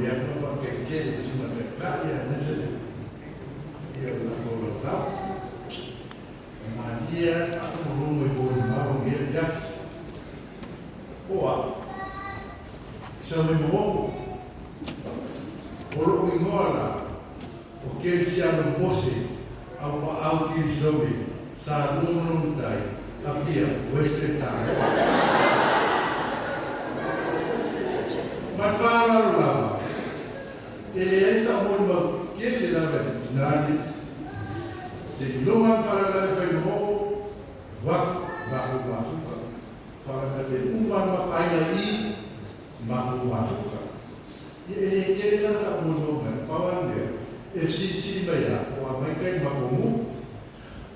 ya no que quiere es una playa en ese día la colorada Maria como muy buen mago bien ya oa sabe mo olo ingola o que se ama mose ao kirisome sa no dai apia weste sa mas fala lá ele essa mulma que ele dava nada se não fala lá foi no wa baru masuk para dari umat pai aí baru masuk ele ele lá sa mulma kawan dia FCC bayar wa mereka makumu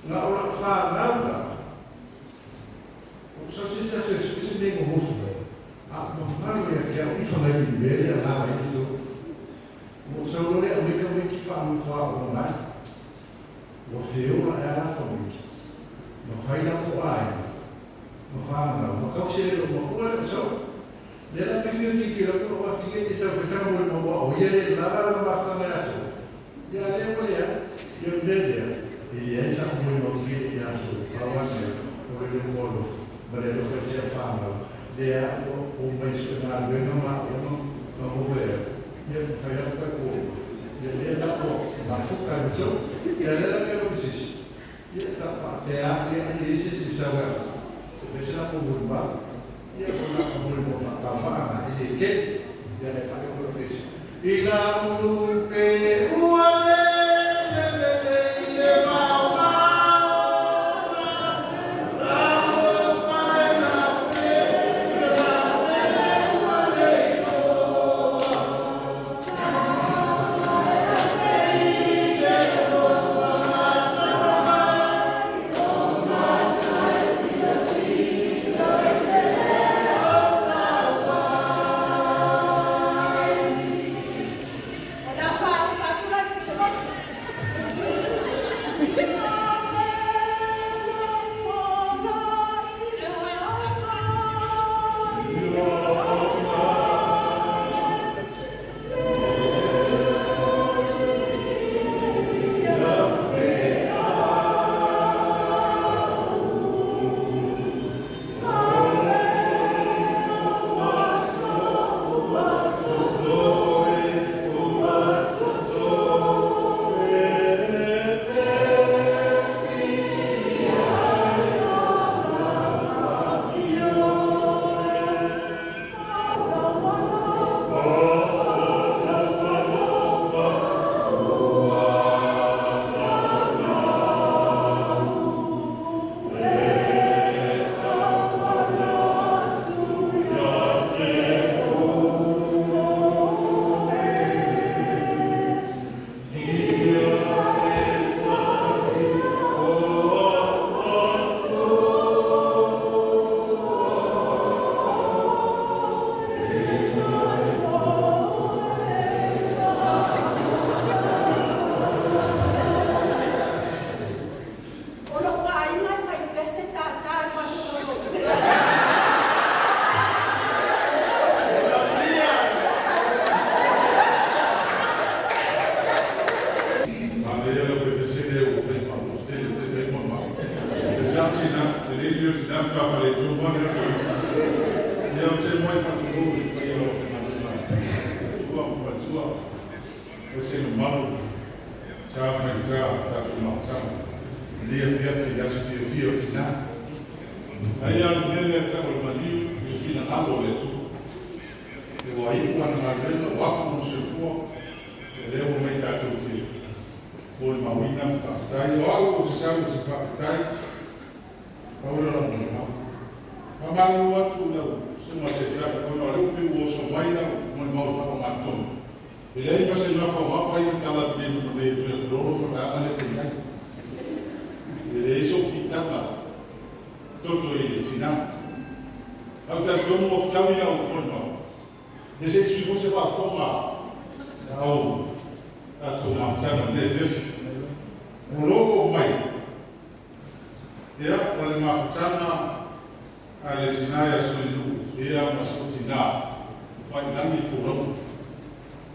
na ora fa nada o só se bem como a mamãe que a minha família libera lá isso o saúde é o que faz o lá o fio é lá também não faz nada com ai não faz nada não causa uma coisa só dela prefiro que eu vou ficar isso fazendo uma boa o ele lá vai fazer isso e aí eu vejo e essa coisa que é isso falando o ele modo mas ele faz fama dia o mais kenal dengan mak no boleh dia kaya apa ko dia nak masukkan so dia ada kalau bisnis dia siapa dia ini sisi sahaja biasa aku berubah dia pernah berubah tambah ini ke dia ada profesi ila ulupe uale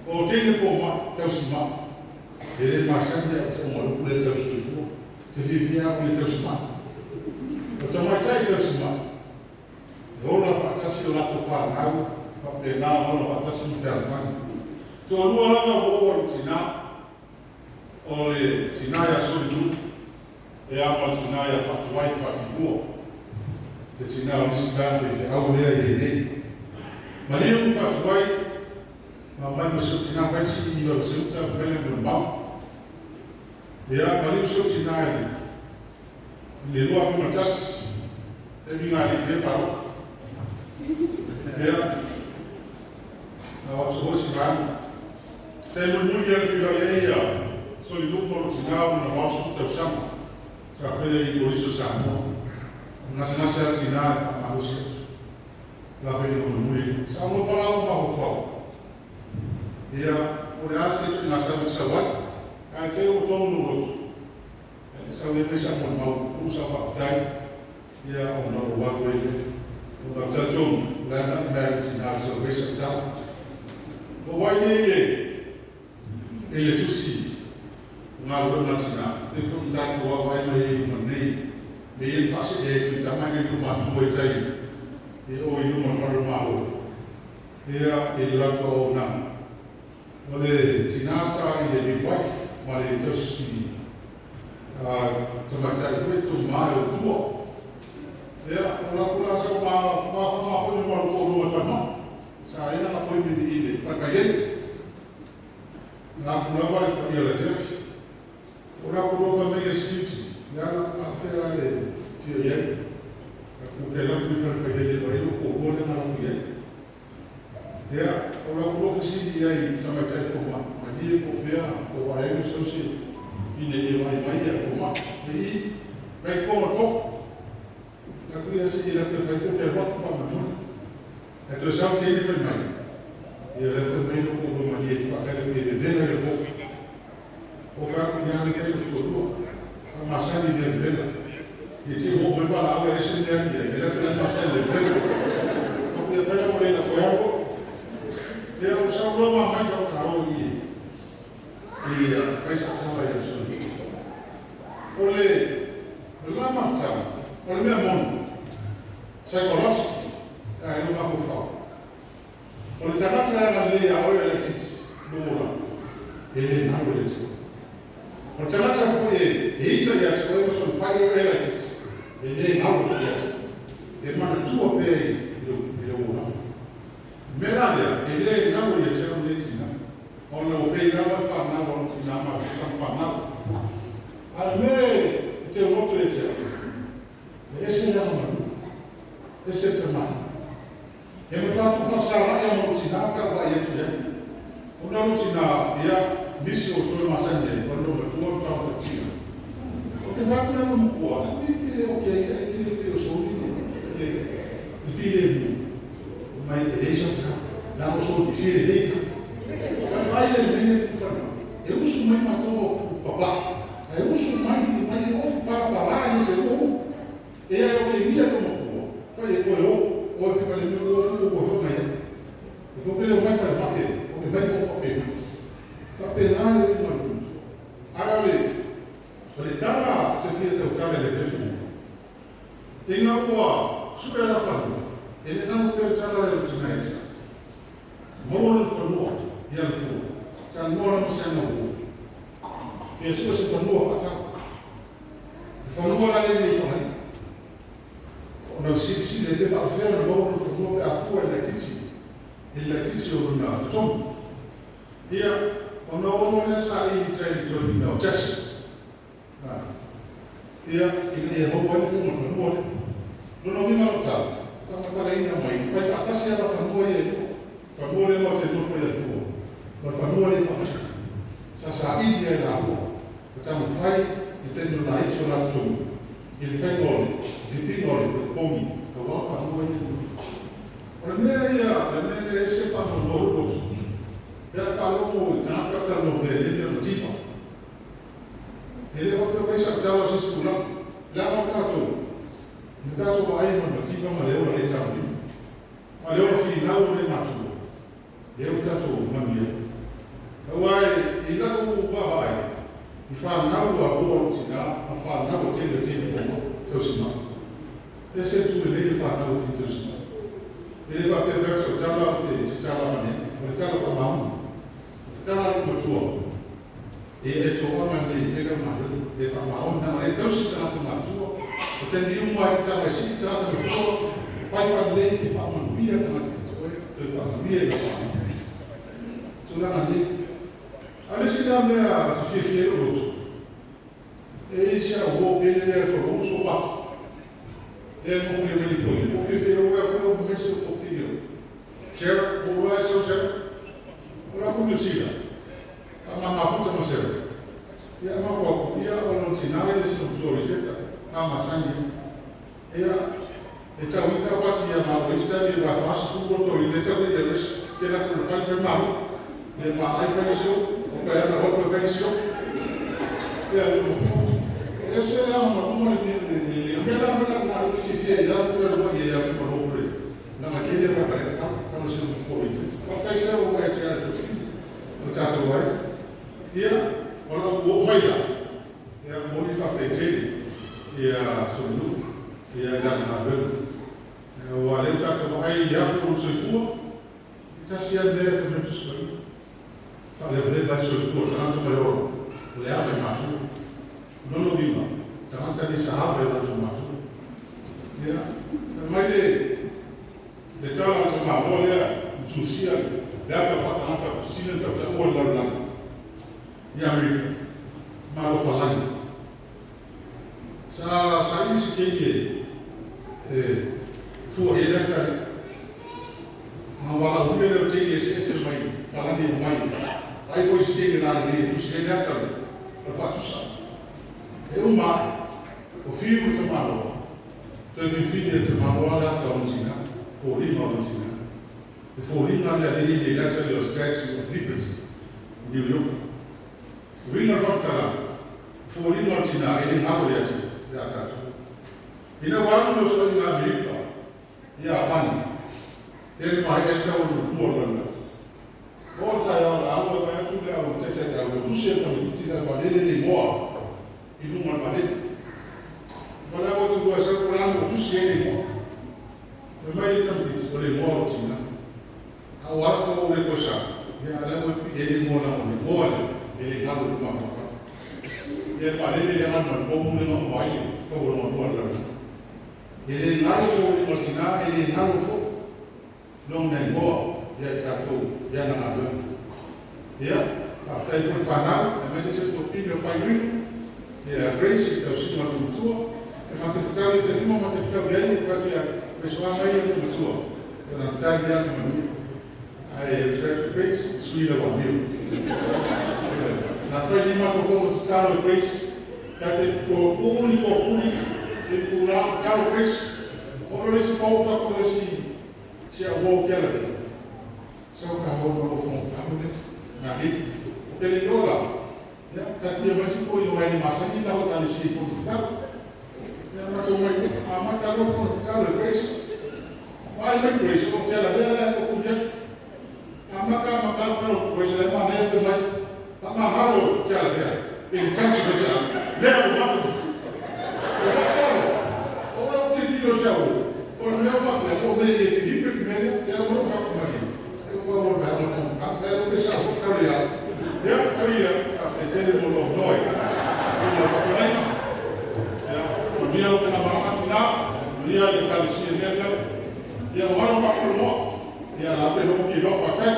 o tēne fō ma, tau si ma. E le māsandi a tau maru le tau suifua. Te vivia o le tau si ma. O tamai tai tau si ma. E ola whaatasi o lato whanau, pape nā ola whaatasi ni te alwhani. Tō rua langa o waru tina, o le tina ia SOLINU'U, e ama tina ia whatuai whatikua. Le tina o nisi tāne te au lea i nei. Ma leo ku whatuai, ma mai ma so tina waisi i o se uta pele mo mau. Ea, ma leo so tina i le loa whimatasi, e minga i le paro. Ea, na watu hosi vānu. Te mui ia le whira ia SOLINU'U mo tina o na wausu tau sama. Ka whele i koriso sa mua. Ngasa ala tina e whamahosi atu. La pene o mui. Sa mo whanau maho whau. Ia, o le ase tu ngasa o sa wai. Ka te o tonu no rotu. Sa le pesa mo mau usa whakatai. Ia o na o wago e. O na tatonu. La na mea tina sa pesa tau. O wai ele tusi. Ngā rona tina. E ko i tātu wa wai mai e manei. Me e whase e ki tamai ni luma tua i tai. E o i luma wharu maho. Ea e lato o nā. O le tinasa i le miwai, ma le tausi. Tamatai koe tu mai o tua. Ea, o la kula sa o maho ni maru o rua whanau. Sa ena na koe mini i le whakaiei. Ngā kula wai pa i ala tefi. O la kula wai mei e skiti. Yala apea e tio iei. Ku ke la kui whakaiei wa ilo ko kone na la kui iei. Ea, o la kula kisi iei tamatai ko ma. Ma i e ko whea o wa ego sausi. Ine e mai mai e ko ma. E i, kai koma toko. Ka kui asi i la kui whaiko te whaku whamatuna. E to sau tēne whai mai. I a lefa mai no ko ma i e whakaile me de vena e ko. O whaku ni ane kei ko tōrua. Masani de vela. E te ho me pala au e se ne ane. E la tena masani de vela. O te vela mo reina koe ako. E au sa roma mai ka karo i e. E kaisa tawa i a SOLINU'U. O le lama whata. O le mea mono. Psychological. E no mako whao. O le tangata e na le a oia le titi. Nora. E le nao le titi. O tangata ko e ita ia te koe so whai o relatives. E le nao te ia te. E mana tua pe i le ora. Mera lea, e le nao ia te o le tina. O le o pe nao e whanau o tina ma te san whanau. Al me te roto e te o. E se nao manu. E se te mai. E me whatu whasara e mo tina ka wai e tu e. O nao tina ia nisi o tōre masande, o no tua tau te tina. O te whakuna no mukua, e o ke o SOLINU'U, e while mu. O mai e reisa ka, nā o SOLINU'U, i while reika. Mai e mene kufana, e usu mai matoa papa. E usu mai ofu para ni se o. E ai o ke mia no mukua. Pai e koe o te wale mi ofu o koe mai. E ko pele o mai whare make, o ke mai ofu a pena. Ka pena e o manu. Ara o le tala te fia tau tala le tefu. E ngā kua suke la whanua. E ne nāmu pēr tala e o tinaita. Mōra le whanua i ala fua. Tala mōra ma sena ua. E sua se whanua whatau. E whanua la le nei whanai. O nau si le te whakawhera na mōra le whanua pe a fua e la titi. E la titi o runa tomu. Ia, ona ono le sa i tai toni na Jackson. Ia i ho ho ni mo no. No no mi ma ta. Ta ma ta ina mai. Pai fa ta se ala fa mo ye. Fa mo le mo te no foi da fu. Ma fa mo le fa. Sa i dia la ho. Ta mo fai i te no lai cho la tu. Il fai gol. Ti pi gol po mi. Ta wa fa mo ye. Ora me ia, me se fa mo no ro. Ela falou muito, não tratando bem, ele não tipo. Ele vai para o Facebook, a gente pula, lá no tato. No tato vai uma tipo, mas eu não lembro. Mas eu no final eu nem mato. Eu tato, mami. Awai, ila ko bahai. Ifa na wa bo tina, afa na bo tele tele fomo, tosima. Ese tu le ifa na bo tele tosima. Ele va per verso tala te tala mane, o tala fa mamu. Tala ko tuo. E to wa mane te ga ma de fa mamu na e tosi tala te ma tuo. O te ni mo ai tala si tala te tuo. Fai fa le e fa ma bia tala te fa ma bia e fa. Tula mane ale sila mea te whiwhia o roto. E isia o pele ea to roso pas. E mo me wili koi. O whiwhia o ea koe o mese o whiwhia. Sera, o rai sau sera. O ra kutu sila. A ma mafuta ma sera. Ia ma kua ia o no tinai le sino kutori teta. A ma sangi. Ia, e tau ita wati ia ma o ista ni wa fasa fuko tori teta ni le res. Tena kuru kalpe maru. E ma ai whanisio. Era outra versão. Essa é uma de ela se fez já foi uma e ela por outro. Na maquina para para para ser um político. Porque isso é o que é certo. O tato vai. E ela o mais lá. E a bonita fez e a SOLINU'U e a Afioga. O além tato vai já foi um sofuro. Está se andando também do sonho. Fale vreda sul tuo, tanto maior, le ave masu, non lo dico, tanto di sahaba e tanto masu. Ya, mai le tala tanto ma volia, susia, data fatta tanto, sino tanto o la. Ya mi, ma lo falando. Sa ini sikenge, fu eletta, ma wala uile lo tege esse mai, falando mai. Aí depois chega na areia, tu chega também, para fato sabe. Eu mais, o filho de Manoa, teve filho de Manoa lá para ensinar, por ir para ensinar. E por ir na areia, ele lá para os Estados Unidos, New York. O ir na volta lá, por ir para ensinar, ele não ia já está. E na hora eu sou na América, e a Pan, ele vai entrar no corpo. Volta a aula vai tudo a tete a tu se tá me dizendo para ele nem boa e não mais para ele para o tu vai ser por ano tu se nem boa mas ele também diz ele mora tinha a hora que eu vou coisa e a leva ele mora onde mora ele lá do uma fofa ele para ele é mais como não vai como não mora ele lá do uma tinha ele lá do fogo não nem boa ya jatuh, ya nak ada. Ya, apa itu final, macam itu film final. Ya, Grace itu semua tu betul. Macam kita itu lima macam kita biaya, kalau ya, besok hari itu betul. Dan saya dia tu mandi. I expect Grace, sweet about you. Nanti lima tu pun kita Grace, kata puli, itu kurang kalau Grace, orang itu mau tak boleh siapa bawa dia. São carros para o fundo, carro na vida. Ele não lá, né? Porque mas se for uma animação que dá outra lixa por tudo, né? Mas uma matar no fundo, cara, Grace, vai bem Grace, não tem nada, né? O que a matar no Grace é uma neve, mas a matar o cara dela, ele tá te vendo, leva o mato. Ora o que diz o céu, o meu fato, o meu equilíbrio primeiro, é o meu fato mais. Eu vou dar uma conta, eu vou deixar o caminhar. Eu ia, esse é o meu nome. O dia eu fui na barra assinar, o dia eu estava ensinando, e agora eu vou para o mundo. E ela pegou um quilô para cá.